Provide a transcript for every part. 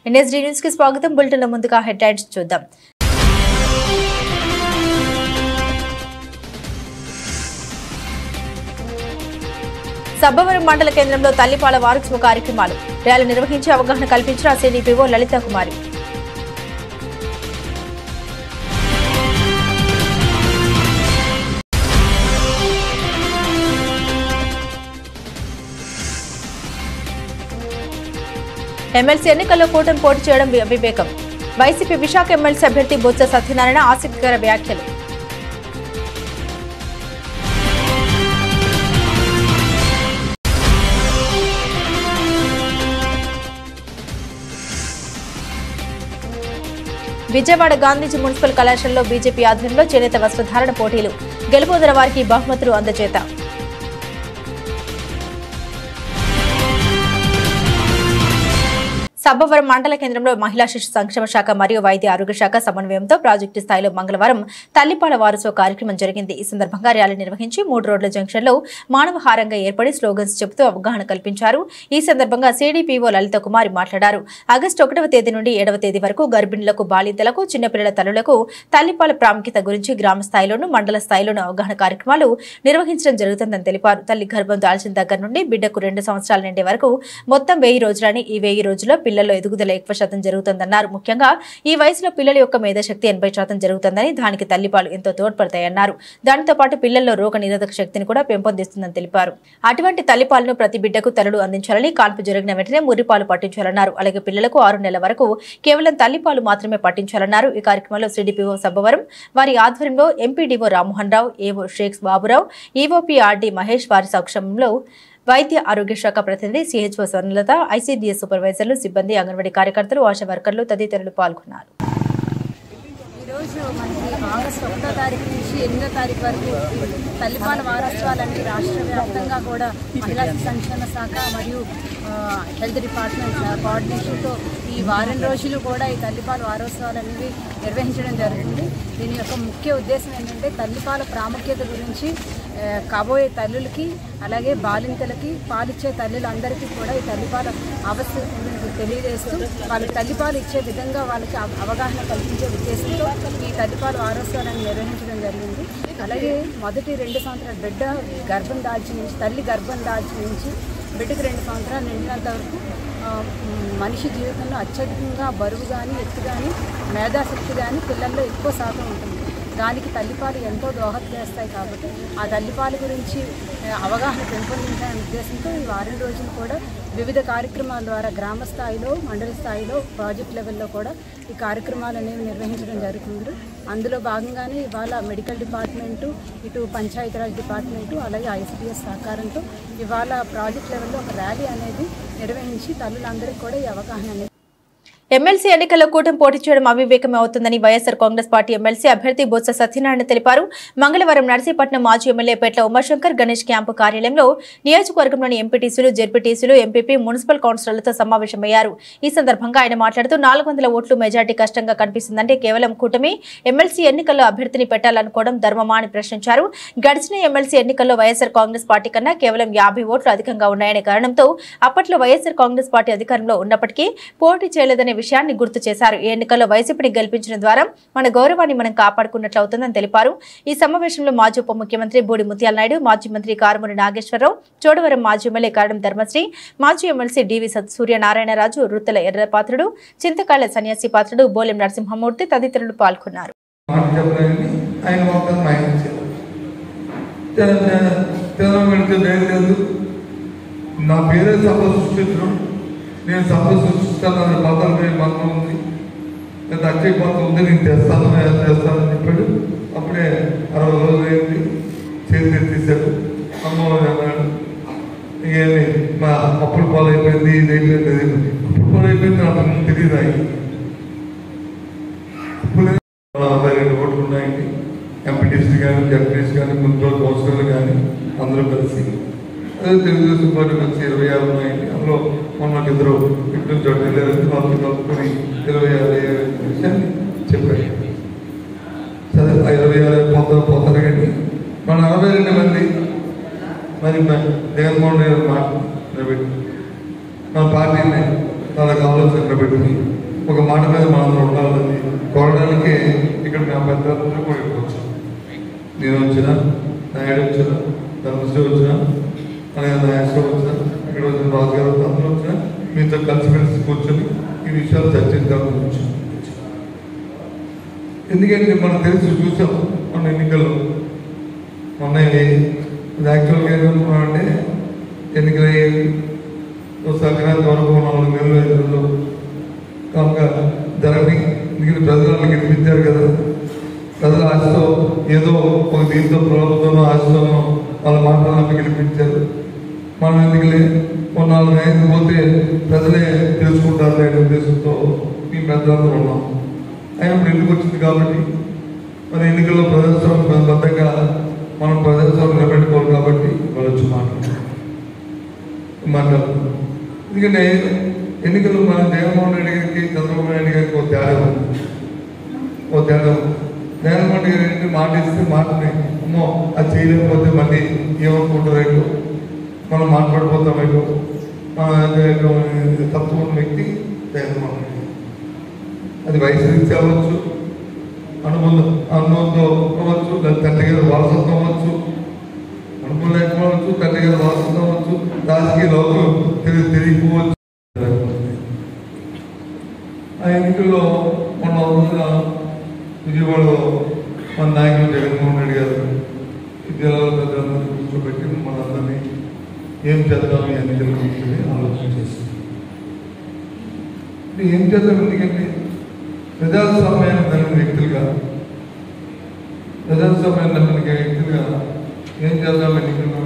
NSD news కి స్వాగతం. బులెటిన్ల ముందుగా హెడ్లైన్స్ చూద్దాం. సబ్బవరం మండల కేంద్రంలో తల్లిపాల వారోత్సవ కార్యక్రమాలు ర్యాలీ నిర్వహించి అవగాహన కల్పించిన సిడిపిఓ లలిత కుమారి. ఎమ్మెల్సీ ఎన్నికల్లో కూటమి పోటీ చేయడం అవివేకం. వైసీపీ విశాఖ ఎమ్మెల్సీ అభ్యర్థి బొత్స సత్యనారాయణ ఆసక్తికర వ్యాఖ్యలు. విజయవాడ గాంధీజీ మున్సిపల్ కళాశాలలో బీజేపీ ఆధ్వర్యంలో చేనేత వస్త్రధారణ పోటీలు. గెలుపొందిన వారికి బహుమతులు అందజేత. సబ్బవరం మండల కేంద్రంలో మహిళా శిశు సంక్షేమ శాఖ మరియు వైద్య ఆరోగ్య శాఖ సమన్వయంతో ప్రాజెక్టు స్థాయిలో మంగళవారం తల్లిపాల వారోత్సవ కార్యక్రమం జరిగింది. ఈ సందర్భంగా ర్యాలీ నిర్వహించి 3 రోడ్ల జంక్షన్ లో మానవహారంగా ఏర్పడి స్లోగన్స్ చెబుతూ అవగాహన కల్పించారు. ఈ సందర్భంగా సిడిపిఓ లలిత కుమారి మాట్లాడారు. ఆగస్టు 1వ తేదీ నుండి 7వ తేదీ వరకు గర్భిణులకు, బాలింతలకు, చిన్నపిల్లల తల్లులకు తల్లిపాల ప్రాముఖ్యత గురించి గ్రామ స్థాయిలోనూ మండల స్థాయిలోనూ అవగాహన కార్యక్రమాలు నిర్వహించడం జరుగుతుందని తెలిపారు. తల్లి గర్భం దాల్చిన దగ్గర నుండి బిడ్డకు 2 సంవత్సరాల నిండే వరకు మొత్తం 1000 రోజులని, ఈ 1000 రోజుల్లో పిల్లల్లో ఎదుగుదల 1% జరుగుతుందన్నారు. ముఖ్యంగా ఈ వయసులో పిల్లల యొక్క మేధాశక్తి 80% జరుగుతుందని, దానికి తల్లిపాలు ఎంతో తోడ్పడతాయన్నారు. దానితో పాటు పిల్లల్లో రోగ నిరోధక శక్తిని కూడా పెంపొందిస్తుందని తెలిపారు. అటువంటి తల్లిపాలను ప్రతి బిడ్డకు తల్లులు అందించాలని, కాన్పు జరిగిన వెంటనే ముర్రిపాలు పట్టించాలన్నారు. అలాగే పిల్లలకు 6 నెలల వరకు కేవలం తల్లిపాలు మాత్రమే పట్టించాలన్నారు. ఈ కార్యక్రమంలో సిడిపిఓ సబ్బవరం వారి ఆధ్వర్యంలో ఎంపీడీఓ రామ్మోహన్ రావు, ఏవో షేక్స్ బాబురావు, ఈవోపీఆర్డీ మహేష్ వారి సమక్షంలో వైద్య ఆరోగ్య శాఖ ప్రతినిధి సిహెచ్ఓ స్వర్ణలత, ఐసీడీఎస్ సూపర్వైజర్లు, సిబ్బంది, అంగన్వాడీ కార్యకర్తలు, ఆశా వర్కర్లు తదితరులు పాల్గొన్నారు. ఈరోజు మనకి ఆగస్టు 1వ తారీఖు నుంచి 8వ తారీఖు వరకు తల్లిపాల వారోత్సవాలన్నీ రాష్ట్ర వ్యాప్తంగా కూడా మహిళా సంక్షేమ శాఖ మరియు హెల్త్ డిపార్ట్మెంట్ కోఆర్డినేషన్తో ఈ వారం రోజులు కూడా ఈ తల్లిపాల వారోత్సవాలు అనేవి నిర్వహించడం జరుగుతుంది. దీని యొక్క ముఖ్య ఉద్దేశం ఏంటంటే తల్లిపాల ప్రాముఖ్యత గురించి కాబోయే తల్లులకి, అలాగే బాలింతలకి, పాలిచ్చే తల్లులందరికీ కూడా ఈ తల్లిపాల ఆవశ్యకతను తెలియజేస్తూ వాళ్ళకి తల్లిపాలు ఇచ్చే విధంగా వాళ్ళకి అవగాహన కల్పించే ఉద్దేశంతో ఈ తల్లిపాల వారోత్సవాలను నిర్వహించడం జరిగింది. అలాగే మొదటి 2 సంవత్సరాల బిడ్డ గర్భం దాల్చి నుంచి, తల్లి గర్భం దాల్చి నుంచి బిడ్డకు 2 సంవత్సరాలు నిండినంత వరకు మనిషి జీవితంలో అత్యధికంగా బరువు కానీ, ఎత్తు కానీ, మేధాశక్తి కానీ పిల్లల్లో ఎక్కువ శాతం ఉంటుంది. దానికి తల్లిపాలు ఎంతో దోహదం చేస్తాయి. కాబట్టి ఆ తల్లిపాల గురించి అవగాహన పెంపొందించాలనే ఉద్దేశంతో ఈ వారం రోజులు కూడా వివిధ కార్యక్రమాల ద్వారా గ్రామ స్థాయిలో, మండల స్థాయిలో, ప్రాజెక్ట్ లెవెల్లో కూడా ఈ కార్యక్రమాలు అనేవి నిర్వహించడం జరుగుతుంది. అందులో భాగంగానే ఇవాళ మెడికల్ డిపార్ట్మెంటు, ఇటు పంచాయతీరాజ్ డిపార్ట్మెంటు, అలాగే ఐసీడీఎస్ సహకారంతో ఇవాళ ప్రాజెక్ట్ లెవెల్లో ఒక ర్యాలీ అనేది నిర్వహించి తల్లులందరికీ కూడా ఈ అవగాహన అనేది. ఎమ్మెల్సీ ఎన్నికల్లో కూటమి పోటీ చేయడం అవివేకమే అవుతుందని వైఎస్ఆర్ కాంగ్రెస్ పార్టీ ఎమ్మెల్సీ అభ్యర్థి బొత్స సత్యనారాయణ తెలిపారు. మంగళవారం నర్సీపట్నం మాజీ ఎమ్మెల్యే పేట్ల ఉమాశంకర్ గణేష్ క్యాంపు కార్యాలయంలో నియోజకవర్గంలోని ఎంపీటీసీలు, జెడ్పీటీసీలు, ఎంపీపీ, మున్సిపల్ కౌన్సిలర్లతో సమావేశమయ్యారు. ఈ సందర్భంగా ఆయన మాట్లాడుతూ 400 ఓట్లు మెజార్టీ కష్టంగా కనిపిస్తుందంటే కేవలం కూటమి ఎమ్మెల్సీ ఎన్నికల్లో అభ్యర్థిని పెట్టాలనుకోవడం ధర్మమా అని ప్రశ్నించారు. గడిచిన ఎమ్మెల్సీ ఎన్నికల్లో వైఎస్ఆర్ కాంగ్రెస్ పార్టీ కన్నా కేవలం 50 ఓట్లు అధికంగా ఉన్నాయనే కారణంతో అప్పట్లో వైఎస్ఆర్ కాంగ్రెస్ పార్టీ అధికారంలో ఉన్నప్పటికీ పోటీ చేయలేదనే విషయాన్ని గుర్తు చేశారు. ఈ ఎన్నికల్లో వైసీపీని గెలిపించడం ద్వారా మన గౌరవాన్ని మనం కాపాడుకున్నట్లు అవుతుందని తెలిపారు. ఈ సమావేశంలో మాజీ ఉప ముఖ్యమంత్రి బూడి ముత్యాల నాయుడు, మాజీ మంత్రి కారుమూరి నాగేశ్వరరావు, చోడవరం మాజీ ఎమ్మెల్యే కారణం ధర్మశ్రీ, మాజీ ఎమ్మెల్సీ డివి సూర్యనారాయణరాజు, రుత్తల ఎర్రపాత్రుడు, చింతకాళ్ల సన్యాసి పాత్రుడు, బోలెం నరసింహమూర్తి తదితరులు పాల్గొన్నారు. నేను సంపద సృష్టిస్తానని బాధలపై మాత్రం ఉంది, లేదా అక్షయ పాత్ర ఉంది, నేను చేస్తానని చెప్పాడు. అప్పుడే 60 రోజులు అయింది, చేతి తీశాడు. అమ్మవారు అన్నాడు, ఇవన్నీ మా అప్పులు పాలైపోయింది, ఇది అయిపోయింది, అప్పులు పాలైపోయింది నాకు తెలియదు. అప్పులే 42 ఓట్లు ఉన్నాయండి. ఎంపీటీసీ కానీ, జడ్పీటీసీ కానీ, మున్సిపల్ కౌన్సిలర్లు కానీ అందరూ కలిసి. అదే తెలుగుదేశం పార్టీ వచ్చి 26 ఉన్నాయండి. అందులో మొన్నటి 2 ఇటు చోట వెళ్ళారంటే వాళ్ళు కలుపుకొని 26 విషయాన్ని చెప్పారు. సరే 26 పోతారు కానీ మన 42 మంది మరి జగన్మోహన్ రెడ్డి మాట నిలబెట్టి మన పార్టీని వాళ్ళకి ఆలోచన పెట్టుకుని ఒక మాట మీద మనం ఉండాలని కోరడానికే ఇక్కడ నా పెద్దలందరూ కూడా ఇక్కడ వచ్చాను. నేను వచ్చిన నాయుడు వచ్చిన ధర్మశ్రీ వచ్చిన నాగేశ్వరం వచ్చిన ఇక్కడ వచ్చిన రాజుగారు అందరూ వచ్చిన మీతో కలిసిమెలిసి కూర్చొని ఈ విషయాలు చర్చించాలని వచ్చాను. ఎందుకంటే మనం తెలిసి చూసాం మన ఎన్నికల్లో మొన్న యాక్చువల్గా ఏమనుకున్నామంటే ఎన్నికలు అయ్యేవి సంక్రాంతి వరకు 4 నెలలు 5 నెలలు కనుక ధరని ఎందుకంటే ప్రజలను గెలిపించారు కదా. ప్రజల ఆశతో ఏదో ఒక దీంతో ప్రభుత్వంలో ఆశతోనో వాళ్ళ మాటలను గెలిపించారు. మనం ఎందుకులే 4 నెలలు పోతే ప్రజలే తెలుసుకుంటారు అనే ఉద్దేశంతో మేము పెద్దలందరూ ఉన్నాం. అయినా ఎందుకు వచ్చింది కాబట్టి మన ఎన్నికల్లో ప్రజాస్వామ్యబద్ధంగా మనం ప్రజాస్వామ్యం నిలబెట్టుకోవాలి కాబట్టి వాళ్ళు వచ్చి మాట్లాడుతున్నాం. ఎందుకంటే ఎన్నికల్లో మన జగన్మోహన్ రెడ్డి గారికి చంద్రబాబు నాయుడు గారికి ఒక తేడా ఉంది. జగన్మోహన్ రెడ్డి గారికి మాట ఇస్తే మాటని అమ్మో అది చేయలేకపోతే మళ్ళీ ఏమనుకుంటారేటో మనం మాట్లాడిపోతామేటో తత్వం ఉన్న వ్యక్తి జగన్మోహన్ రెడ్డి. అది వయసు రీత్యా అవ్వచ్చు, అనుభవంతో అవ్వచ్చు, లేదా తండ్రి గారి వారసత్వం అవ్వచ్చు, అనుభవం లేకపోవచ్చు, తండ్రి గారి వారసత్వం అవ్వచ్చు, రాజకీయ లోకం తెలియకపోవచ్చు. ఆ ఎన్నికల్లో మొన్న రోజున విజయవాడలో మన నాయకులు జగన్మోహన్ రెడ్డి గారు జిల్లాలో ప్రజలందరినీ కూర్చోబెట్టి మనందరినీ ఏం చేద్దాం ఈ ఎన్నికల గురించి ఆలోచన చేస్తాం. ఏం చేద్దాం ఎందుకంటే ప్రజాస్వామ్యాన్ని నమ్మిన వ్యక్తులుగా ఏం చేద్దాం ఎన్నికల్లో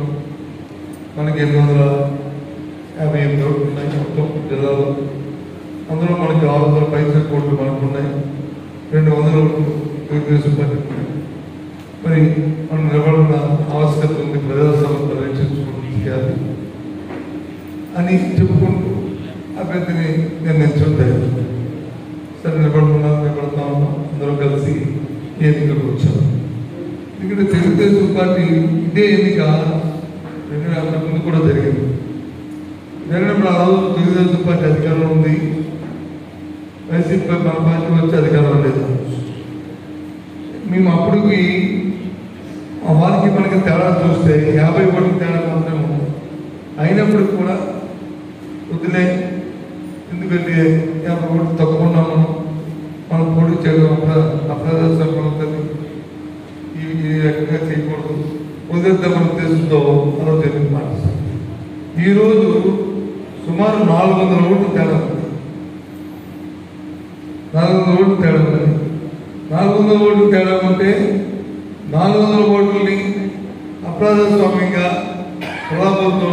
మనకి 858 ఓట్లు ఉన్నాయి మొత్తం జిల్లాలో. అందులో మనకి 600 పైసలు కోట్లు మనకు ఉన్నాయి, 200 తెలుగుదేశం పార్టీ. మరి మనం నిలబడిన ఆవశ్యకత ఉంది, ప్రజాస్వామ్యం పరిరక్షించుకోవాలి అని చెప్పుకుంటూ అభ్యర్థిని నిర్ణయించుంటారు. సరే నిలబడతా ఉన్నాం, అందరూ కలిసి ఎన్నికలకు వచ్చాం. ఎందుకంటే తెలుగుదేశం పార్టీ ఇదే ఎన్నిక 2000 ముందు కూడా జరిగినప్పుడు ఆ రోజు తెలుగుదేశం పార్టీ అధికారంలో ఉంది, వైసీపీ మన పార్టీ వచ్చి అధికారంలో లేదు. మేము అప్పటికి వారికి మనకి తేడా చూస్తే 50 కోట్ల తేడా మాత్రమే ఉంది. అయినప్పటికి కూడా వద్దులే, ఎందుకంటే 50 కోట్లు తక్కువ మనం పోటీ చేయడం అప్రజాస్వామ్యం అవుతుంది, ఈ రకంగా చేయకూడదు, వదిలేద్దామనే ఉద్దేశంతో అలా జరిగింది మాట. ఈరోజు సుమారు 400 ఓట్లు తేడా ఉంది. 400 ఓట్లు తేడా ఉంది. 400 ఓట్లు తేడా ఉంటే 400 ఓట్లని అప్రజాస్వామ్యంగా ప్రలాభంతో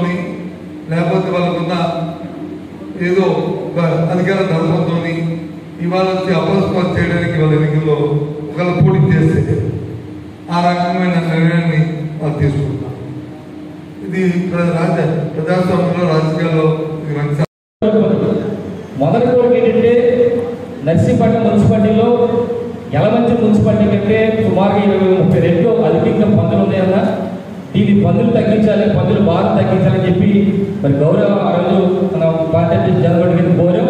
లేకపోతే వాళ్ళకున్న ఏదో అధికార ధర్మంతో ఇవాళ వచ్చి అపస్మాత్ చేయడానికి వాళ్ళ ఎన్నికల్లో ఒకవేళ పోటీ చేస్తే ఆ రకమైన నిర్ణయాన్ని వాళ్ళు తీసుకుంటారు. ఇది ప్రజాస్వామ్యంలో రాజకీయాల్లో ఇది మంచి. మొదటి కోరిక ఏంటంటే నర్సీపట్నం మున్సిపాలిటీలో యలమంచి మున్సిపాలిటీ కంటే సుమారుగా 20-30 రెట్లు అధికంగా పన్నులు ఉన్నాయన్న. దీని పన్నులు తగ్గించాలి, పన్నుల భారం తగ్గించాలని చెప్పి మరి గౌరవ ఆ రోజు మన పార్టీ జగన్మోహన్ రెడ్డి కోరాం.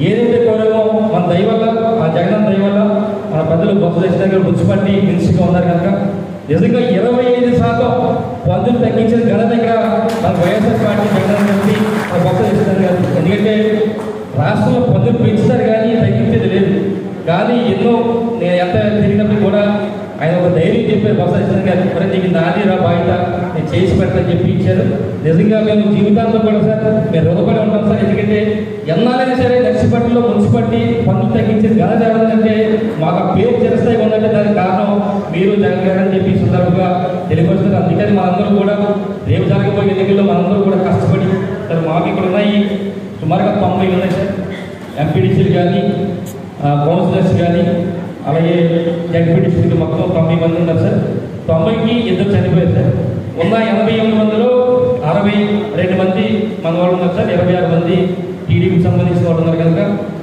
ఏదైతే కోరామో మన దయ వల్ల, ఆ జగన్ దయ వల్ల మన పెద్దలు బొత్స సత్యనారాయణ మున్సిపాలిటీ మినిస్టర్గా ఉన్నారు కనుక నిజంగా 25% పన్నులు తగ్గించిన ఘనత ఇక్కడ మన వైఎస్ఆర్ పార్టీ జగన్ రెడ్డి మన బొత్స సత్యనారాయణ గారు. ఎందుకంటే రాష్ట్రంలో పన్నులు పెంచుతారు కానీ తగ్గించేది లేదు. కానీ ఎన్నో నేను ఎంత తిరిగినప్పుడు కూడా ఆయన ఒక ధైర్యం చెప్పారు బొత్స సత్యనారాయణ గారు, మరి నీకు నాది రా బయట నేను చేసి పెడతాను చెప్పి ఇచ్చారు. నిజంగా మేము జీవితాంతో కూడా సార్ మేము రుణపడి ఉంటాం సార్. ఎందుకంటే ఎన్నారైనా సరే నర్సీపట్నంలో మున్సిపాలిటీ పన్నులు తగ్గించే ఘనత ఎవరంటే మాకు ఆ పేరు చిరస్థాయి ఉందంటే దానికి కారణం మీరు జగన్ గారు అని చెప్పి సందర్భంగా తెలియపరుస్తున్నారు. అందుకని మనందరూ కూడా రేపు జరగబోయే ఎన్నికల్లో మనందరూ కూడా కష్టపడి సార్ మాకు ఇక్కడ ఉన్నాయి సుమారుగా 90 ఉన్నాయి సార్. ఎంపీడీసీలు కానీ కౌన్సిలర్స్ కానీ అలాగే జడ్పీడీసీలు మొత్తం 90 మంది ఉన్నారు సార్. 90కి 2 చనిపోయారు సార్. ఉన్న 88 మందిలో 62 మంది మన వాళ్ళు ఉన్నారు సార్. 26 మంది టీడీపీకి సంబంధించిన వాళ్ళు ఉన్నారు కనుక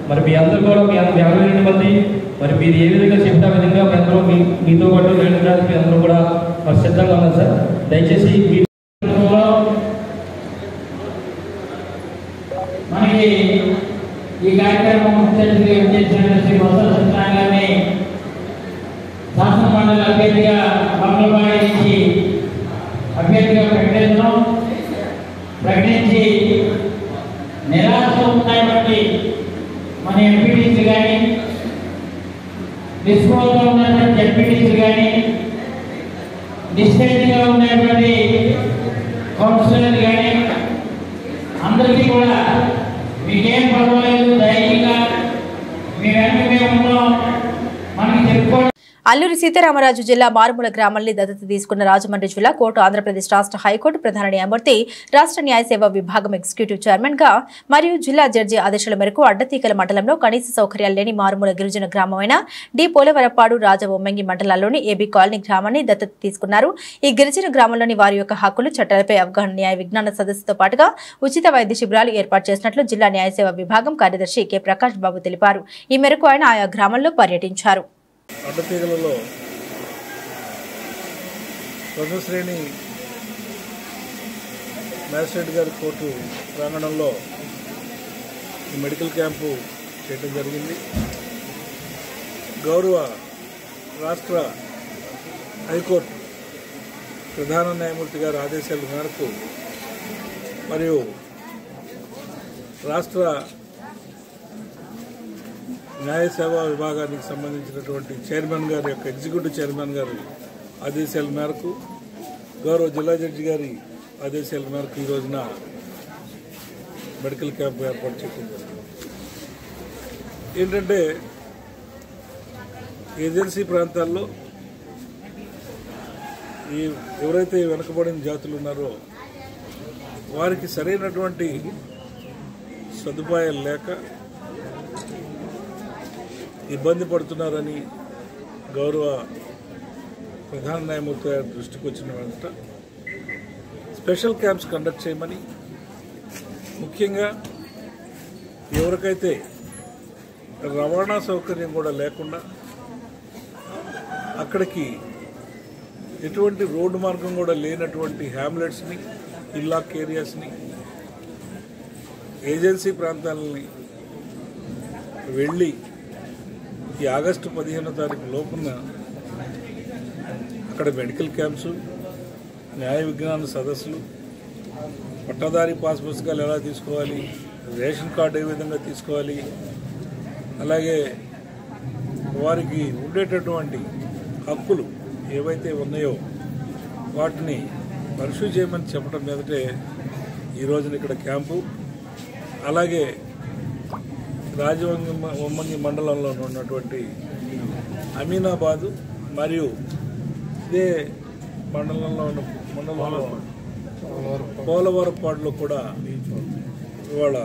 మరి మీ అందరూ కూడా మీ 62 మంది మరి మీరు ఏ విధంగా చెప్తే ఆ విధంగా మీ అందరూ మీతో పాటు వెళ్ళడానికి మీ అందరూ కూడా సిద్ధంగా ఉన్నారు సార్. దయచేసి మనకి చేసిన శ్రీ బొత్స సత్యనారాయణ గారిని శాసన మండలి అభ్యర్థిగా మంగళవాడి నుంచి అభ్యర్థిగా ప్రకటించి నిరాశలో ఉన్నటువంటి మన ఎంపీటీసీ కానీ డిస్పోజ్లో ఉన్నటువంటి ఎంపీటీసీ కానీ డిస్టెంట్గా ఉన్నటువంటి కౌన్సిలర్ కానీ అందరికీ కూడా మీకేం పర్వాలేదు, ధైర్యంగా మీ వెనక మేము ఉన్నాం, మనకి చెప్పుకోవడం. అల్లూరి సీతారామరాజు జిల్లా మారుమూల గ్రామాన్ని దత్తత తీసుకున్న రాజమండ్రి జిల్లా కోర్టు ఆంధ్రప్రదేశ్ రాష్ట్ర హైకోర్టు ప్రధాన న్యాయమూర్తి రాష్ట్ర న్యాయ సేవా విభాగం ఎగ్జిక్యూటివ్ చైర్మన్ గా మరియు జిల్లా జడ్జి ఆదేశాల మేరకు అడ్డతీకల మండలంలో కనీస సౌకర్యాలు లేని మారుమూల గిరిజన గ్రామమైన డి పోలవరపాడు రాజవొమ్మంగి మండలాల్లోని ఏబీ కాలనీ గ్రామాన్ని దత్తత తీసుకున్నారు. ఈ గిరిజన గ్రామంలోని వారి యొక్క హక్కులు, చట్టాలపై అవగాహన న్యాయ విజ్ఞాన సదస్సుతో పాటుగా ఉచిత వైద్య శిబిరాలు ఏర్పాటు చేసినట్లు జిల్లా న్యాయ సేవా విభాగం కార్యదర్శి కె ప్రకాష్ బాబు తెలిపారు. ఈ మేరకు ఆయన ఆయా గ్రామాల్లో పర్యటించారు. అడ్డతీగలలో ప్రథమ శ్రేణి మ్యాజిస్ట్రేట్ గారి కోర్టు ప్రాంగణంలో ఈ మెడికల్ క్యాంపు చేయడం జరిగింది. గౌరవ రాష్ట్ర హైకోర్టు ప్రధాన న్యాయమూర్తి గారి ఆదేశాల మేరకు మరియు రాష్ట్ర న్యాయ సేవా విభాగానికి సంబంధించినటువంటి చైర్మన్ గారి యొక్క ఎగ్జిక్యూటివ్ చైర్మన్ గారి ఆదేశాల మేరకు, గౌరవ జిల్లా జడ్జి గారి ఆదేశాల మేరకు ఈ రోజున మెడికల్ క్యాంప్ ఏర్పాటు చేయడం జరిగింది. ఏంటంటే ఏజెన్సీ ప్రాంతాల్లో ఈ ఎవరైతే వెనుకబడిన జాతులు ఉన్నారో వారికి సరైనటువంటి సదుపాయాలు లేక ఇబ్బంది పడుతున్నారని గౌరవ ప్రధాన న్యాయమూర్తి గారి దృష్టికి వచ్చిన వెంట స్పెషల్ క్యాంప్స్ కండక్ట్ చేయమని, ముఖ్యంగా ఎవరికైతే రవాణా సౌకర్యం కూడా లేకుండా అక్కడికి ఎటువంటి రోడ్డు మార్గం కూడా లేనటువంటి హ్యామ్లెట్స్ని, ఇల్లాక్ ఏరియాస్ని, ఏజెన్సీ ప్రాంతాలని వెళ్ళి ఈ ఆగస్టు 15వ తారీఖు లోపున అక్కడ మెడికల్ క్యాంప్స్, న్యాయ విజ్ఞాన సదస్సులు, పట్టాదారి పాస్ పుస్తకాలు ఎలా తీసుకోవాలి, రేషన్ కార్డు ఏ విధంగా తీసుకోవాలి, అలాగే వారికి ఉండేటటువంటి హక్కులు ఏవైతే ఉన్నాయో వాటిని పరిశీలి చేయమని చెప్పడం మీదటే ఈ రోజున ఇక్కడ క్యాంపు. అలాగే రాజవొమ్మంగి మండలంలో ఉన్నటువంటి అమీనాబాదు మరియు ఇదే మండలంలో ఉన్న పోలవరపాడులో కూడా ఇవాళ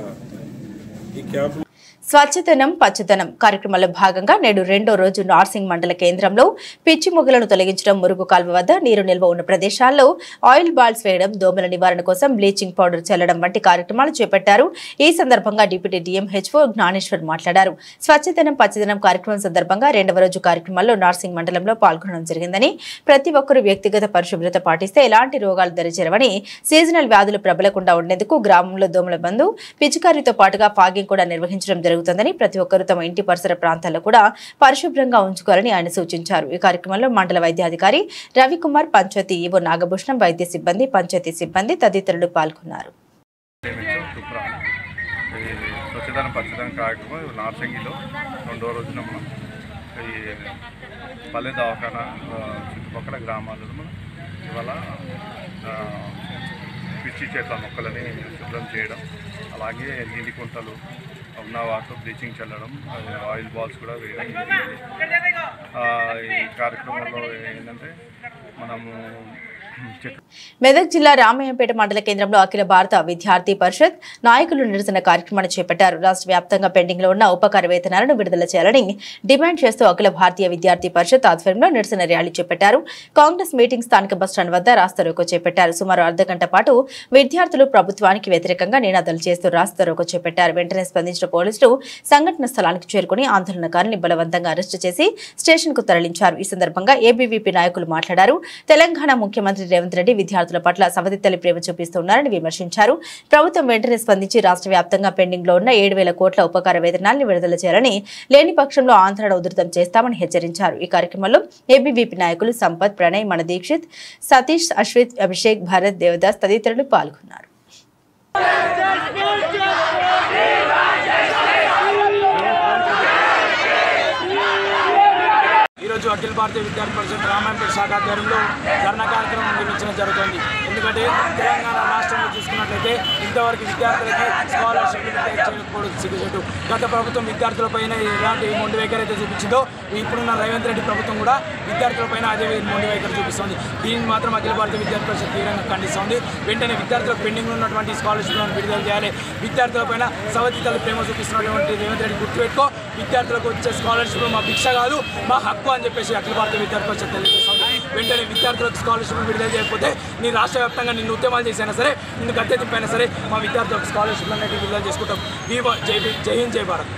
ఈ క్యాంపు స్వచ్ఛతనం పచ్చదనం కార్యక్రమంలో భాగంగా నేడు రెండో రోజు నార్సింగ్ మండల కేంద్రంలో పిచ్చి మొగ్గలను తొలగించడం, మురుగు కాల్వ వద్ద నీరు నిల్వ ఉన్న ప్రదేశాల్లో ఆయిల్ బాల్స్ వేయడం, దోమల నివారణ కోసం బ్లీచింగ్ పౌడర్ చల్లడం వంటి కార్యక్రమాలు చేపట్టారు. ఈ సందర్భంగా డిప్యూటీ డిఎంహెచ్ఓ జ్ఞానేశ్వర్ మాట్లాడారు. స్వచ్ఛతనం పచ్చదనం కార్యక్రమం సందర్భంగా రెండవ రోజు కార్యక్రమాల్లో నార్సింగ్ మండలంలో పాల్గొనడం జరిగిందని, ప్రతి ఒక్కరూ వ్యక్తిగత పరిశుభ్రత పాటిస్తే ఎలాంటి రోగాలు దరిచేరవని, సీజనల్ వ్యాధులు ప్రబలకుండా ఉండేందుకు గ్రామంలో దోమల మందు, పిచికారీతో పాటుగా ఫాగింగ్ కూడా నిర్వహించడం జరుగుతుందని, ప్రతి ఒక్కరూ తమ ఇంటి పరిసర ప్రాంతాల్లో కూడా పరిశుభ్రంగా ఉంచుకోవాలని ఆయన సూచించారు. ఈ కార్యక్రమంలో మండల వైద్యాధికారి రవికుమార్, పంచాయతీ ఈవో నాగభూషణం, వైద్య సిబ్బంది, పంచాయతీ సిబ్బంది తదితరులు పాల్గొన్నారు. స్వచ్ఛదనం పచ్చదనం కార్యక్రమం నార్సింగిలో రెండో రోజున మనం ఈ పల్లె దవాఖానా చుట్టుపక్కల గ్రామాలలో మనం ఇవాళ పిచ్చి చేత మొక్కలని శుభ్రం చేయడం, అలాగే నీటి కుంటలు ఉన్న వాటిలో బ్లీచింగ్ చల్లడం, ఆయిల్ బాల్స్ కూడా వేయడం. ఈ కార్యక్రమంలో ఏంటంటే మనము మెదక్ జిల్లా రామయ్యంపేట మండల కేంద్రంలో అఖిల భారత విద్యార్థి పరిషత్ నాయకులు నిరసన కార్యక్రమాన్ని చేపట్టారు. రాష్ట్ర వ్యాప్తంగా పెండింగ్ లో ఉన్న ఉపకార వేతనాలను విడుదల చేయాలని డిమాండ్ చేస్తూ అఖిల భారతీయ విద్యార్థి పరిషత్ ఆధ్వర్యంలో నిరసన ర్యాలీ చేపట్టారు. కాంగ్రెస్ మీటింగ్ స్థానిక బస్టాండ్ వద్ద రాస్తారోకో చేపట్టారు. సుమారు అర్ధగంట పాటు విద్యార్థులు ప్రభుత్వానికి వ్యతిరేకంగా నినాదాలు చేస్తూ రాస్తారోకో చేపట్టారు. వెంటనే స్పందించిన పోలీసులు సంఘటన స్థలానికి చేరుకుని ఆందోళనకారుల్ని బలవంతంగా అరెస్టు చేసి స్టేషన్ కు తరలించారు. ఈ సందర్భంగా ఏబీవీపీ నాయకులు మాట్లాడారు. తెలంగాణ ముఖ్యమంత్రి రేవంత్ రెడ్డి విద్యార్థుల విద్యార్థుల పట్ల సవతితల్లి ప్రేమ చూపిస్తున్నారని విమర్శించారు. ప్రభుత్వం వెంటనే స్పందించి రాష్ట్ర వ్యాప్తంగా పెండింగ్ లో ఉన్న 7,000 కోట్ల ఉపకార వేతనాన్ని విడుదల చేయాలని, లేని పక్షంలో ఆందోళన ఉధృతం చేస్తామని హెచ్చరించారు. ఈ కార్యక్రమంలో ఏబీవీపీ నాయకులు సంపత్, ప్రణయ్, మన దీక్షిత్, సతీష్, అశ్విత్, అభిషేక్, భరత్, దేవదాస్ తదితరులు పాల్గొన్నారు. ఈరోజు అఖిల భారతీయ విద్యార్థి పరిషత్ రామాయంపేట శాఖ ఆధ్వర్యంలో ధర్నా కార్యక్రమం నిర్వహించడం జరుగుతుంది. ఎందుకంటే తెలంగాణ రాష్ట్రంలో చూసుకున్నట్లయితే ఇంతవరకు విద్యార్థులకి స్కాలర్షిప్ చేయకపోవడం సిగ్గుచేటు. గత ప్రభుత్వం విద్యార్థులపైన ఎలాంటి మొండి వైఖరి అయితే చూపించిందో ఇప్పుడున్న రేవంత్ రెడ్డి ప్రభుత్వం కూడా విద్యార్థులపైన అదే మొండి వైఖరి చూపిస్తుంది. దీన్ని మాత్రం అఖిల భారతీయ విద్యార్థి పరిషత్ తీవ్రంగా ఖండిస్తోంది. వెంటనే విద్యార్థులకు పెండింగ్ ఉన్నటువంటి స్కాలర్షిప్లను విడుదల చేయాలి. విద్యార్థులపైన సవతితల్లి ప్రేమ చూపిస్తున్నటువంటి రేవంత్ రెడ్డి గుర్తుపెట్టుకో, విద్యార్థులకు వచ్చే స్కాలర్షిప్ మా భిక్ష కాదు, మా హక్కు అని చెప్పేసి అఖిల భారతీయ విద్యార్థి పరిషత్ తెలియజేస్తుంది. వెంటనే విద్యార్థులకు స్కాలర్షిప్ విడుదల చేయకపోతే నీ రాష్ట్ర వ్యాప్తంగా నిన్ను ఉద్యమాలు చేసినా సరే, నిన్ను గద్దె తిప్పైనా సరే మా విద్యార్థులకు స్కాలర్షిప్లు అనేది విడుదల చేసుకుంటాం. జై హింద్, జై భారత్.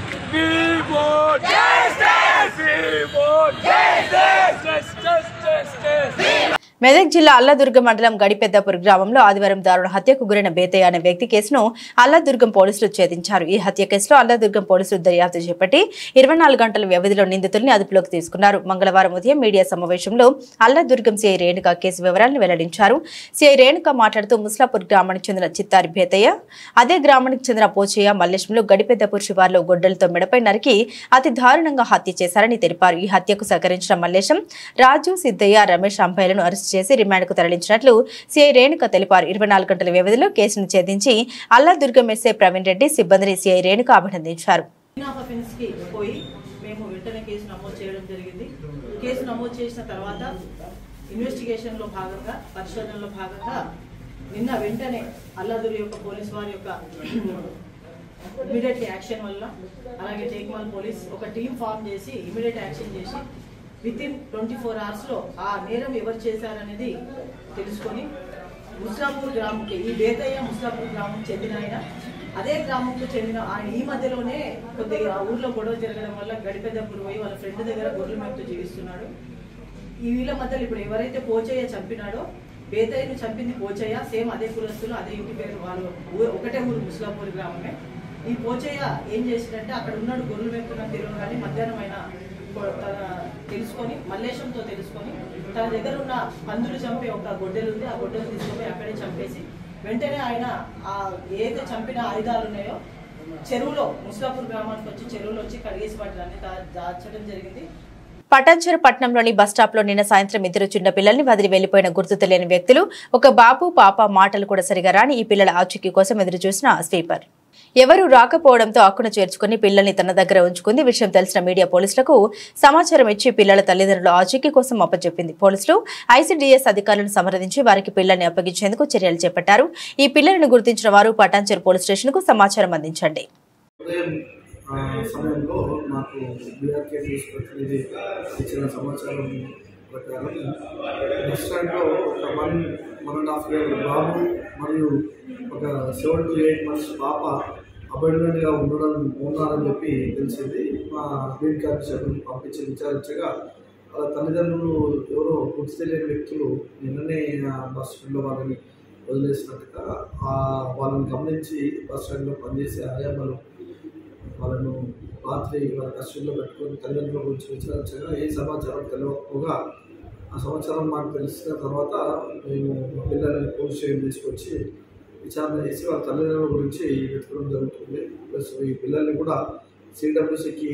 మెదక్ జిల్లా అల్లదుర్గం మండలం గడిపెద్దపూర్ గ్రామంలో ఆదివారం దారుణ హత్యకు గురైన బేతయ్య అనే వ్యక్తి కేసును అల్లదుర్గం పోలీసులు ఛేదించారు. ఈ హత్య కేసులో అల్లదుర్గం పోలీసులు దర్యాప్తు చేపట్టి 24 గంటల వ్యవధిలో నిందితుల్ని అదుపులోకి తీసుకున్నారు. మంగళవారం ఉదయం మీడియా సమావేశంలో అల్లదుర్గం సిఐ రేణుక కేసు వివరాలను వెల్లడించారు. సిఐ రేణుక మాట్లాడుతూ ముస్లాపూర్ గ్రామానికి చెందిన చిత్తారి బేతయ్య, అదే గ్రామానికి చెందిన పోచయ్య, మల్లేశంలో గడిపెద్దపూర్ శివార్లో గొడ్డలతో మెడపై నరికి అతి దారుణంగా హత్య చేశారని తెలిపారు. ఈ హత్యకు సహకరించిన మల్లేశం, రాజు, సిద్దయ్య, రమేష్ అంపైలను అరెస్ట్ చేసి రిమాండ్కు తరలించినట్లు సిఐ రేణుక తెలిపారు. 24 గంటల వ్యవధిలో కేసును ఛేదించి అల్లదుర్గం ఎస్ఐ ప్రవీణ్ రెడ్డి సిబ్బందిని సిఐ రేణుక అభినందించారు. మేము వెంటనే కేసు నమోదు చేయడం జరిగింది. కేసు నమోదు చేసిన తర్వాత ఇన్వెస్టిగేషన్లో భాగంగా, పరిశోధనలో భాగంగా నిన్న వెంటనే అల్లదుర్గం యొక్క పోలీస్ వారి యొక్క ఇమీడియట్ యాక్షన్ వల్ల, అలాగే టేక్మాల్ పోలీస్ ఒక టీం ఫామ్ చేసి ఇమీడియట్ యాక్షన్ చేసి వితిన్ 24 అవర్స్లో ఆ నేరం ఎవరు చేశారనేది తెలుసుకొని ముస్లాపూర్ గ్రామంకి, ఈ బేతయ్య ముస్లాపూర్ గ్రామం చెందిన ఆయన, అదే గ్రామంకు చెందిన ఆయన ఈ మధ్యలోనే కొద్దిగా ఆ ఊర్లో గొడవ జరగడం వల్ల గడిపెద్దపూర్ పోయి వాళ్ళ ఫ్రెండ్ దగ్గర గొర్రెల మేపుతూ జీవిస్తున్నాడు. ఈ వీళ్ళ మధ్యలో ఇప్పుడు ఎవరైతే పోచయ్య చంపినాడో, బేతయ్యను చంపింది పోచయ్య, సేమ్ అదే కులస్తులు, అదే ఇంటి పేరు, వాళ్ళు ఒకటే ఊరు ముస్లాపూర్ గ్రామమే. ఈ పోచయ్య ఏం చేసిందంటే అక్కడ ఉన్నాడు గొర్రెలు మేపుతున్న తెలియదు కానీ మధ్యాహ్నం అయినా తెలుసుకొని మల్లేశంతో తెలుసుకొని తన దగ్గర ఉన్న పందులు చంపే ఒక గొడ్డెలు ఉంది, ఆ గొడ్డెలు తీసుకొని అక్కడే చంపేసి వెంటనే ఆయన ఆ ఏదైతే చంపిన ఆయుధాలు ఉన్నాయో చెరువులో, ముస్లాపూర్ గ్రామానికి వచ్చి చెరువులో వచ్చి కడిగేసి వాటిని దాచడం జరిగింది. పటాన్చెరు పట్టణంలోని బస్టాప్ లో నిన్న సాయంత్రం 2 చిన్న పిల్లల్ని వదిలి వెళ్లిపోయిన గుర్తు తెలియని వ్యక్తులు, ఒక బాబు, పాప మాటలు కూడా సరిగా రాని ఈ పిల్లల ఆచూకీ కోసం ఎదురు చూసిన స్వీపర్ ఎవరు రాకపోవడంతో అక్కున చేర్చుకుని పిల్లల్ని తన దగ్గర ఉంచుకుంది. విషయం తెలిసిన మీడియా పోలీసులకు సమాచారం ఇచ్చి పిల్లల తల్లిదండ్రుల ఆచూకీ కోసం అప్పచెప్పింది. పోలీసులు ఐసీడీఎస్ అధికారులను సంప్రదించి వారికి పిల్లల్ని అప్పగించేందుకు చర్యలు చేపట్టారు. ఈ పిల్లలను గుర్తించిన వారు పటాన్చెరు పోలీస్ స్టేషన్ కు సమాచారం అందించండి. సమయంలో నాకు బీఆర్కే తీసుకొచ్చి ఇచ్చిన సమాచారం ప్రకారం బస్ స్టాండ్లో ఒక 1.5 year బాబు మరియు ఒక 7 to 8 months పాప అపాయింట్మెంట్గా ఉన్నారని చెప్పి తెలిసింది. మా బీడ్ కార్డు పంపించి విచారించగా వాళ్ళ తల్లిదండ్రులు ఎవరో గుర్తు తెలియని వ్యక్తులు నిన్ననే బస్ స్టాండ్లో వాళ్ళని వదిలేసినట్టుగా వాళ్ళని గమనించి బస్ స్టాండ్లో పనిచేసే ఆయామలు వాళ్ళను రాత్రి వాళ్ళ కస్టడీలో పెట్టుకొని తల్లిదండ్రుల గురించి విచారించగా ఏ సమాచారం తెలియకపోగా ఆ సమాచారం మాకు తెలిసిన తర్వాత మేము పిల్లల్ని పోలీస్ స్టేషన్ తీసుకొచ్చి విచారణ చేసి వాళ్ళ తల్లిదండ్రుల గురించి వెతకడం జరుగుతుంది. ప్లస్ ఈ పిల్లల్ని కూడా సిడబ్ల్యూసీకి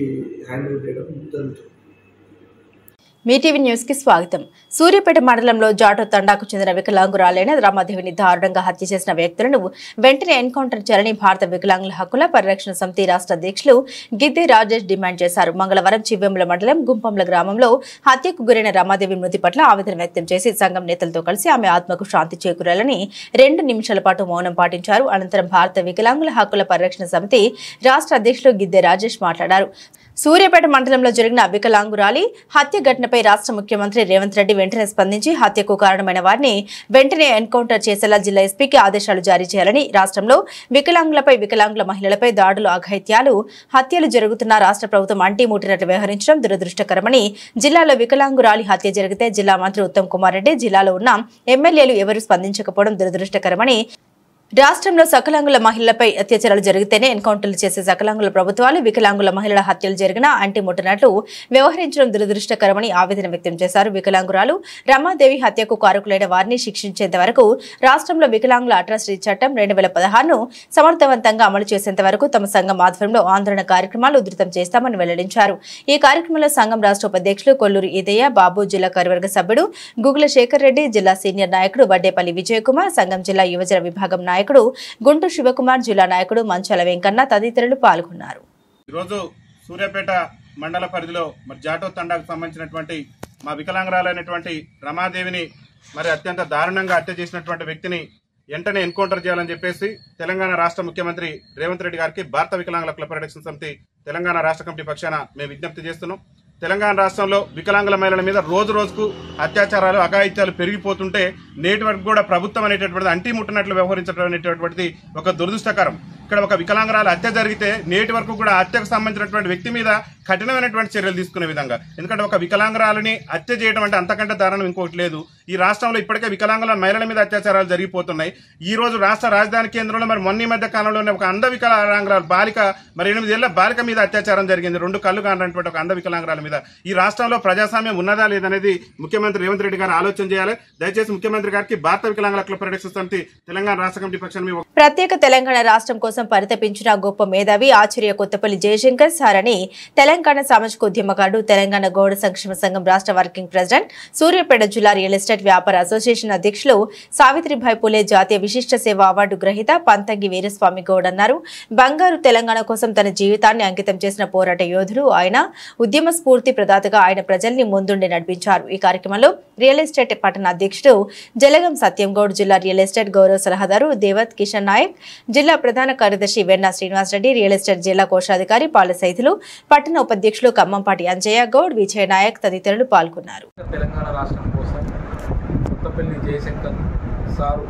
హ్యాండ్ ఓవర్ చేయడం జరుగుతుంది. మీటీవీ న్యూస్ కి స్వాగతం. సూర్యాపేట మండలంలో జాటో తండాకు చెందిన వికలాంగురాలైన రమాదేవిని దారుణంగా హత్య చేసిన వ్యక్తులను వెంటనే ఎన్కౌంటర్ చేయాలని భారత వికలాంగుల హక్కుల పరిరక్షణ సమితి రాష్ట్ర అధ్యక్షులు గిద్దె రాజేష్ డిమాండ్ చేశారు. మంగళవారం చివ్వెంల మండలం గుంపంల గ్రామంలో హత్యకు గురైన రమాదేవి మృతి పట్ల ఆవేదన వ్యక్తం చేసి సంఘం నేతలతో కలిసి ఆమె ఆత్మకు శాంతి చేకూరాలని 2 నిమిషాల పాటు మౌనం పాటించారు. అనంతరం భారత వికలాంగుల హక్కుల పరిరక్షణ సమితి రాష్ట్ర అధ్యక్షులు గిద్దె రాజేష్ మాట్లాడారు. సూర్యాపేట మండలంలో జరిగిన వికలాంగురాలి హత్య ఘటన ఘటనపై రాష్ట్ర ముఖ్యమంత్రి రేవంత్ రెడ్డి వెంటనే స్పందించి హత్యకు కారణమైన వారిని వెంటనే ఎన్కౌంటర్ చేసేలా జిల్లా ఎస్పీకి ఆదేశాలు జారీ చేయాలని, రాష్ట్రంలో వికలాంగుల మహిళలపై దాడులు, అఘాయిత్యాలు, హత్యలు జరుగుతున్న రాష్ట్ర ప్రభుత్వం అంటిముట్టినట్లు వ్యవహరించడం దురదృష్టకరమని, జిల్లాలో వికలాంగురాలి హత్య జరిగితే జిల్లా మంత్రి ఉత్తమ్ కుమార్ రెడ్డి, జిల్లాలో ఉన్న ఎమ్మెల్యేలు ఎవరూ స్పందించకపోవడం దురదృష్టకరమని, రాష్ట్రంలో సకలాంగుల మహిళలపై అత్యాచారాలు జరిగితేనే ఎన్కౌంటర్లు చేసే సకలాంగుల ప్రభుత్వాలు వికలాంగుల మహిళల హత్యలు జరిగినా అంటిముట్టినట్లు వ్యవహరించడం దురదృష్టకరమని ఆవేదన వ్యక్తం చేశారు. వికలాంగురాలు రమాదేవి హత్యకు కారకులైన వారిని శిక్షించేంత వరకు, రాష్ట్రంలో వికలాంగుల అట్రాసిటీ చట్టం 2016ను సమర్థవంతంగా అమలు చేసేంత వరకు తమ సంఘం ఆధ్వర్యంలో ఆందోళన కార్యక్రమాలు ఉధృతం చేస్తామని వెల్లడించారు. ఈ కార్యక్రమంలో సంఘం రాష్ట్ర ఉపాధ్యక్షులు కొల్లూరు ఈదయ్య బాబు, జిల్లా కార్యవర్గ సభ్యుడు గుగుల శేఖర్ రెడ్డి, జిల్లా సీనియర్ నాయకుడు వడ్డేపల్లి విజయ్ కుమార్, సంఘం జిల్లా యువజన విభాగం నాయకుడు గుంటూరు శివకుమార్, జిల్లా నాయకుడు మంచాల వెంకన్న తదితరులు పాల్గొన్నారు. ఈరోజు సూర్యాపేట మండల పరిధిలో జాటో తండాకు సంబంధించినటువంటి మా వికలాంగురాలైనటువంటి రమాదేవిని అత్యంత దారుణంగా హత్య చేసినటువంటి వ్యక్తిని వెంటనే ఎన్కౌంటర్ చేయాలని చెప్పేసి తెలంగాణ రాష్ట్ర ముఖ్యమంత్రి రేవంత్ రెడ్డి గారికి భారత వికలాంగుల క్లబ్ ప్రొటెక్షన్ సమితి తెలంగాణ రాష్ట్ర కమిటీ పక్షాన మేము విజ్ఞప్తి చేస్తున్నాం. తెలంగాణ రాష్ట్రంలో వికలాంగుల మహిళల మీద రోజు రోజుకు అత్యాచారాలు, అఘాయిత్యాలు పెరిగిపోతుంటే నేటి వరకు కూడా ప్రభుత్వం అనేటటువంటిది అంటిముట్టినట్లు వ్యవహరించడం అనేటటువంటిది ఒక దురదృష్టకరం. ఇక్కడ ఒక వికలాంగురాలు హత్య జరిగితే నేటి వరకు కూడా హత్యకు సంబంధించినటువంటి వ్యక్తి మీద కఠినమైనటువంటి చర్యలు తీసుకునే విధంగా, ఎందుకంటే ఒక వికలాంగురాలని హత్య చేయడం అంటే అంతకంటే దారుణం ఇంకోటి లేదు. ఈ రాష్ట్రంలో ఇప్పటికే వికలాంగుల మహిళల మీద అత్యాచారాలు జరిగిపోతున్నాయి. ఈ రోజు రాష్ట్ర రాజధాని కేంద్రంలో మొన్న మధ్య కాలంలోనే ఒక అంధ వికలాంగురాలు బాలిక 8 ఏళ్ల బాలిక మీద అత్యాచారం జరిగింది. 2 కళ్ళు కానటువంటి ఒక అంధ వికలాంగురాల మీద. ఈ రాష్ట్రంలో ప్రజాస్వామ్యం ఉన్నదా లేదనేది ముఖ్యమంత్రి రేవంత్ రెడ్డి గారు ఆలోచన చేయాలి. దయచేసి ముఖ్యమంత్రి గారికి భారత వికలాంగుల క్లబ్ ప్రొటెక్షన్ సమితి తెలంగాణ రాష్ట్ర కమిటీ పక్షాన ప్రత్యేక తెలంగాణ రాష్ట్రం కోసం పరితపించిన గొప్ప మేధావి ఆచార్య కొత్తపల్లి జయశంకర్ సార్ అని తెలంగాణ సామాజిక ఉద్యమకారుడు, తెలంగాణ గౌడ సంక్షేమ సంఘం రాష్ట్ర వర్కింగ్ ప్రెసిడెంట్, సూర్యాపేట జిల్లా రియల్ ఎస్టేట్ వ్యాపార అసోసియేషన్ అధ్యక్షులు, సావిత్రిబాయి పూలే జాతీయ విశిష్ట సేవ అవార్డు గ్రహీత పంతంగి వీరస్వామి గౌడ్ అన్నారు. బంగారు తెలంగాణ కోసం తన జీవితాన్ని అంకితం చేసిన పోరాట యోధుడు ఆయన. ఉద్యమ స్ఫూర్తి ప్రదాతగా ఆయన ప్రజల్ని ముందుండి నడిపించారు. ఈ కార్యక్రమంలో రియల్ ఎస్టేట్ పట్టణ అధ్యక్షుడు జలగం సత్యం గౌడ్, జిల్లా రియల్ ఎస్టేట్ గౌరవ సలహాదారు దేవత్ కిషన్ నాయక్, జిల్లా ప్రధాన కార్యదర్శి వెన్నా శ్రీనివాస్ రెడ్డి, రియల్ ఎస్టేట్ జిల్లా కోశాధికారి పాల సైతులు, పట్టణ ఉపాధ్యక్షులు ఖమ్మంపాటి అంజయ్య గౌడ్, విజయ నాయక్ తదితరులు పాల్గొన్నారు. తెలంగాణ రాష్ట్రం కోసం కొత్తపల్లి జయశంకర్ సారు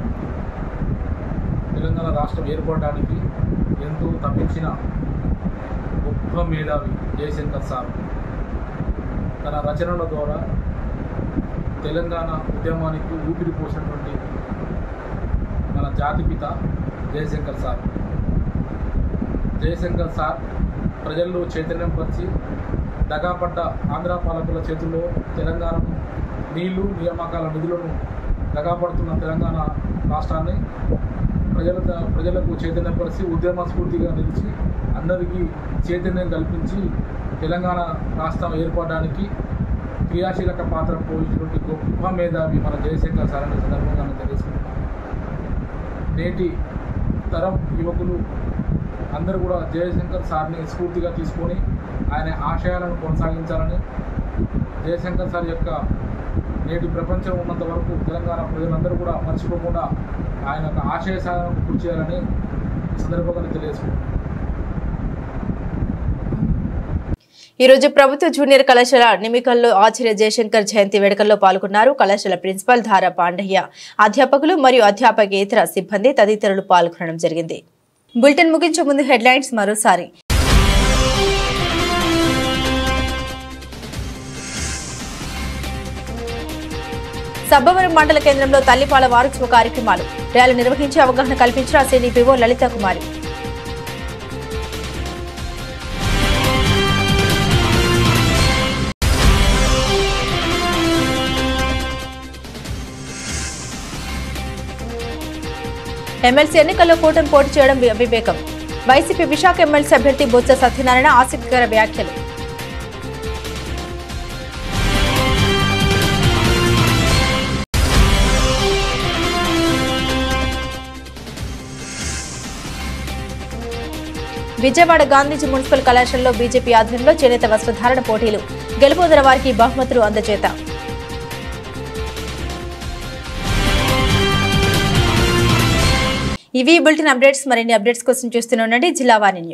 తెలంగాణ రాష్ట్రం ఏర్పడడానికి ఎంతో తప్పించిన గొప్ప మేధావి జయశంకర్ సారు తన రచనల ద్వారా తెలంగాణ ఉద్యమానికి ఊపిరి పోసినటువంటి మన జాతిపిత జయశంకర్ సార్. జయశంకర్ సార్ ప్రజల్లో చైతన్యం పరిచి దగాపడ్డ ఆంధ్ర పాలకుల చేతుల్లో తెలంగాణను నీళ్లు, నియామకాల నిధులను దగాపడుతున్న తెలంగాణ రాష్ట్రాన్ని ప్రజలకు చైతన్యపరిచి ఉద్యమ స్ఫూర్తిగా నిలిచి అందరికీ చైతన్యం కల్పించి తెలంగాణ రాష్ట్రం ఏర్పడడానికి క్రియాశీలక పాత్ర పోషించినటువంటి గొప్ప మేధావి మన జయశంకర్ సార్ అనే సందర్భంగా తెలుసుకుంటున్నాం. నేటి తరం యువకులు అందరూ కూడా జయశంకర్ సార్ని స్ఫూర్తిగా తీసుకొని ఆయన ఆశయాలను కొనసాగించాలని, జయశంకర్ సార్ యొక్క నేటి ప్రపంచం ఉన్నంత వరకు తెలంగాణ ప్రజలందరూ కూడా మర్చిపోకుండా ఆయన యొక్క ఆశయ సాధనకు కృషి చేయాలని సందర్భంగా తెలియజేసుకుంటున్నాం. ఈ రోజు ప్రభుత్వ జూనియర్ కళాశాల నిమికల్లో ఆచార్య జయశంకర్ జయంతి వేడుకల్లో పాల్గొన్నారు. కళాశాల ప్రిన్సిపల్ ధారా పాండయ్య, అధ్యాపకులు మరియు అధ్యాపకేతర సిబ్బంది తదితరులు పాల్గొనడం జరిగింది. బులెటిన్ ముగించే ముందు హెడ్లైన్స్ మరోసారి. సబ్బవరం మండల కేంద్రంలో తల్లిపాల వారోత్సవ కార్యక్రమాలు, ర్యాలీ నిర్వహించి అవగాహన కల్పించిన సిడిపిఓ లలితా కుమారి. ఎమ్మెల్సీ ఎన్నికల్లో కూటమి పోటీ చేయడం అవివేకం, వైసీపీ విశాఖ ఎమ్మెల్సీ అభ్యర్థి బొత్స సత్యనారాయణ ఆసక్తికర వ్యాఖ్యలు. విజయవాడ గాంధీజీ మున్సిపల్ కళాశాలలో బీజేపీ ఆధ్వర్యంలో చేనేత వస్త్రధారణ పోటీలు, గెలుపొందిన వారికి బహుమతులు అందజేత. ఇవి బులెటిన్ అప్డేట్స్. మరిన్ని అప్డేట్స్ కోసం చూస్తూనే ఉండండి జిల్లా వాణి న్యూస్.